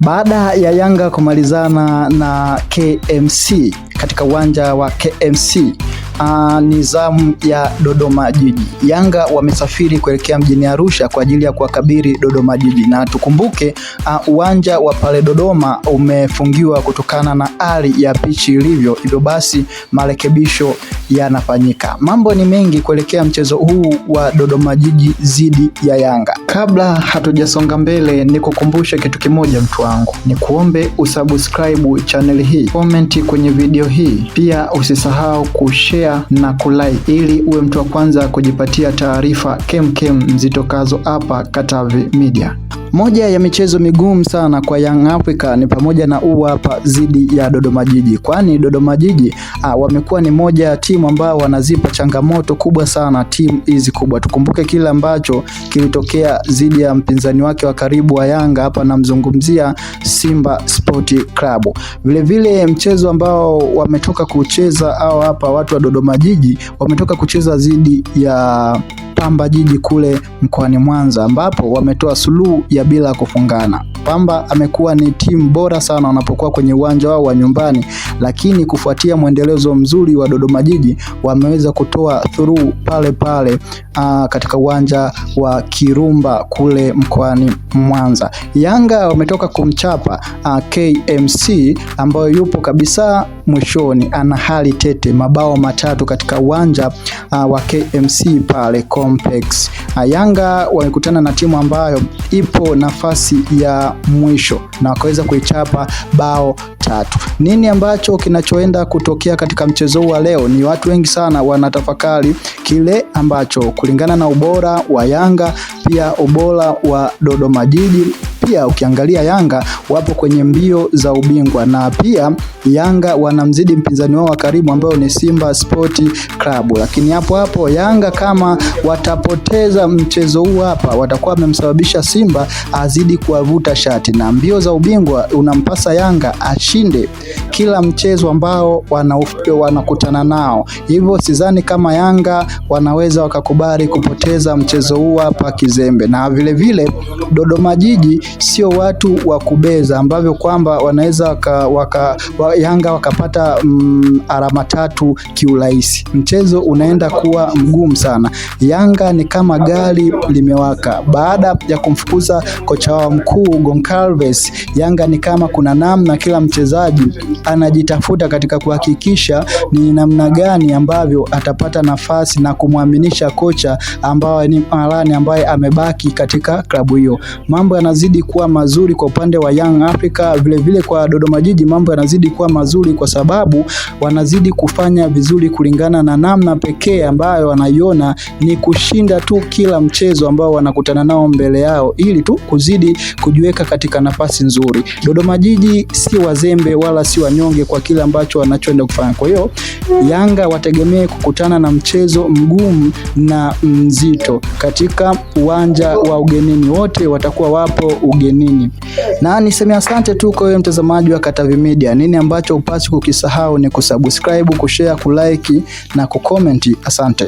Baada ya Yanga kumalizana na KMC katika uwanja wa KMC, ni zamu ya Dodoma Jiji. Yanga wamesafiri kuelekea mjini Arusha kwa ajili ya kuwakabili Dodoma Jiji, na tukumbuke uwanja wa pale Dodoma umefungiwa kutokana na hali ya pichi ilivyo, hivyo basi marekebisho yanafanyika. Mambo ni mengi kuelekea mchezo huu wa Dodoma Jiji dhidi ya Yanga. Kabla hatujasonga mbele, nikukumbushe kitu kimoja mtu wangu, ni kuombe usubscribe channel hii, comment kwenye video hii, pia usisahau kushare na kulike ili uwe mtu wa kwanza kujipatia taarifa kemkem zitokazo hapa Katavi Media. Moja ya michezo migumu sana kwa Young Africa ni pamoja na huu hapa dhidi ya Dodoma Jiji, kwani Dodoma Jiji wamekuwa ni moja ya timu ambao wanazipa changamoto kubwa sana timu hizi kubwa. Tukumbuke kile ambacho kilitokea dhidi ya mpinzani wake wa karibu wa Yanga, hapa namzungumzia Simba Sport Club. Vile vile mchezo ambao wametoka kucheza au hapa watu wa Dodoma Jiji wametoka kucheza dhidi ya Pamba Jiji kule mkoani Mwanza, ambapo wametoa suluhu ya bila kufungana. Pamba amekuwa ni timu bora sana wanapokuwa kwenye uwanja wao wa nyumbani, lakini kufuatia mwendelezo mzuri wa Dodoma Jiji wameweza kutoa through pale pale katika uwanja wa Kirumba kule mkoani Mwanza. Yanga wametoka kumchapa KMC ambayo yupo kabisa mwishoni, ana hali tete, mabao 3 katika uwanja wa KMC pale Complex. Yanga wamekutana na timu ambayo ipo nafasi ya mwisho na wakaweza kuichapa bao 3. Nini ambacho kinachoenda kutokea katika mchezo wa leo? Ni watu wengi sana wanatafakari kile ambacho kulingana na ubora wa Yanga, pia ubora wa Dodoma Jiji. Pia ukiangalia Yanga wapo kwenye mbio za ubingwa, na pia Yanga wanamzidi mpinzani wao wa karibu ambao ni Simba Sport Club. Lakini hapo Yanga kama watapoteza mchezo huu hapa, watakuwa wamemsababisha Simba azidi kuwavuta shati, na mbio za ubingwa unampasa Yanga ashinde kila mchezo ambao wanakutana nao. Hivyo sidhani kama Yanga wanaweza wakakubali kupoteza mchezo huu hapa kizembe. Na vile vile Dodoma Jiji sio watu wa kubeza ambavyo kwamba wanaweza Yanga wakapata alama 3 kiurahisi. Mchezo unaenda kuwa mgumu sana. Yanga ni kama gari limewaka baada ya kumfukuza kocha wao mkuu Goncalves. Yanga ni kama kuna namna kila mchezaji anajitafuta katika kuhakikisha ni namna gani ambavyo atapata nafasi na kumwaminisha kocha ambaye ni Malani ambaye amebaki katika klabu hiyo. Mambo yanazidi kuwa mazuri kwa upande wa Young Africa. Vile vile kwa Dodoma Jiji mambo yanazidi kuwa mazuri kwa sababu wanazidi kufanya vizuri kulingana na namna pekee ambayo wanaiona ni kushinda tu kila mchezo ambao wanakutana nao mbele yao, ili tu kuzidi kujiweka katika nafasi nzuri. Dodoma Jiji si wazembe wala si wanyonge kwa kile ambacho wanachoenda kufanya. Kwa hiyo Yanga wategemee kukutana na mchezo mgumu na mzito katika uwanja wa ugenini. Wote watakuwa wapo ugenini. Na niseme asante tu kwa wewe mtazamaji wa Katavi Media. Nini ambacho upasi kukisahau ni kusubscribe, kushare, kulike na kucomment. Asante.